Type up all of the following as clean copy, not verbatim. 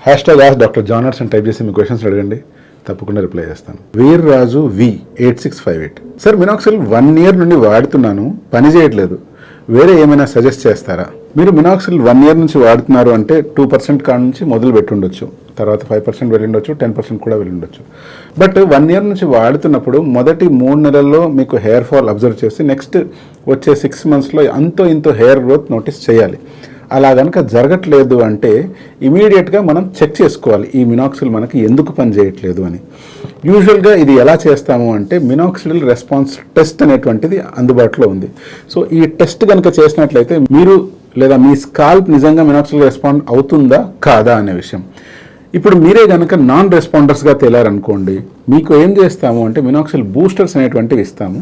Hashtag ask doctor John arts అని type చేసి మీ క్వశ్చన్స్ అడగండి, తప్పకుండా రిప్లై చేస్తాను. వీర్రాజు V8658 సార్, మినాక్సిల్ 1 year నుండి వాడుతున్నాను, పని చేయట్లేదు, వేరే ఏమైనా సజెస్ట్ చేస్తారా? మీరు మినాక్సిల్ 1 year నుంచి వాడుతున్నారు అంటే 2% కాడ నుంచి మొదలు పెట్టుండొచ్చు, తర్వాత 5% వెళ్ళిండొచ్చు, 10% కూడా వెళ్ళిండొచ్చు. బట్ 1 year నుంచి వాడుతున్నప్పుడు మొదటి 3 నెలల్లో మీకు హెయిర్ ఫాల్ అబ్జర్వ్ చేసి నెక్స్ట్ వచ్చే 6 monthsలో అంతో ఇంతో హెయిర్ గ్రోత్ నోటీస్ చేయాలి. అలా కనుక జరగట్లేదు అంటే ఇమీడియట్గా మనం చెక్ చేసుకోవాలి ఈ మినాక్సిల్ మనకి ఎందుకు పని చేయట్లేదు అని. యూజువల్గా ఇది ఎలా చేస్తాము అంటే మినాక్సిల్ రెస్పాన్స్ టెస్ట్ అనేటువంటిది అందుబాటులో ఉంది. సో ఈ టెస్ట్ కనుక చేసినట్లయితే మీరు లేదా మీ స్కాల్ప్ నిజంగా మినాక్సిల్ రెస్పాండ్ అవుతుందా కాదా అనే విషయం. ఇప్పుడు మీరే కనుక నాన్ రెస్పాండర్స్గా తేలారనుకోండి, మీకు ఏం చేస్తాము అంటే మినాక్సిల్ బూస్టర్స్ అనేటువంటివి ఇస్తాము.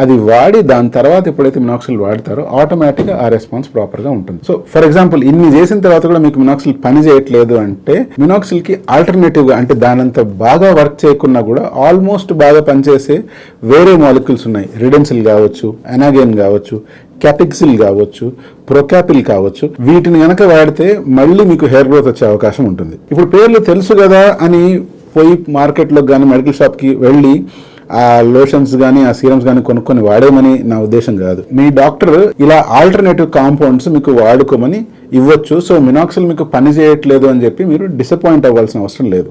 అది వాడి దాని తర్వాత ఎప్పుడైతే మినాక్సిల్ వాడతారో ఆటోమేటిక్గా ఆ రెస్పాన్స్ ప్రాపర్గా ఉంటుంది. సో ఫర్ ఎగ్జాంపుల్ ఇన్ని చేసిన తర్వాత కూడా మీకు మినాక్సిల్ పని చేయట్లేదు అంటే మినాక్సిల్కి ఆల్టర్నేటివ్గా, అంటే దానంత బాగా వర్క్ చేయకున్నా కూడా ఆల్మోస్ట్ బాగా పనిచేసే వేరే మాలిక్యూల్స్ ఉన్నాయి. రిడెన్సిల్ కావచ్చు, ఎనాగేన్ కావచ్చు, క్యాపిక్సిల్ కావచ్చు, ప్రొకాపిల్ కావచ్చు. వీటిని కనుక వాడితే మళ్ళీ మీకు హెయిర్ గ్రోత్ వచ్చే అవకాశం ఉంటుంది. ఇప్పుడు పేర్లు తెలుసు కదా అని పోయి మార్కెట్లోకి కానీ మెడికల్ షాప్కి వెళ్ళి ఆ లోషన్స్ కానీ ఆ సీరమ్స్ కానీ కొనుక్కొని వాడేమని నా ఉద్దేశం కాదు. మీ డాక్టర్ ఇలా ఆల్టర్నేటివ్ కాంపౌండ్స్ మీకు వాడుకోమని ఇవ్వచ్చు. సో మినాక్సిల్ మీకు పని చేయట్లేదు అని చెప్పి మీరు డిసప్పాయింట్ అవ్వాల్సిన అవసరం లేదు.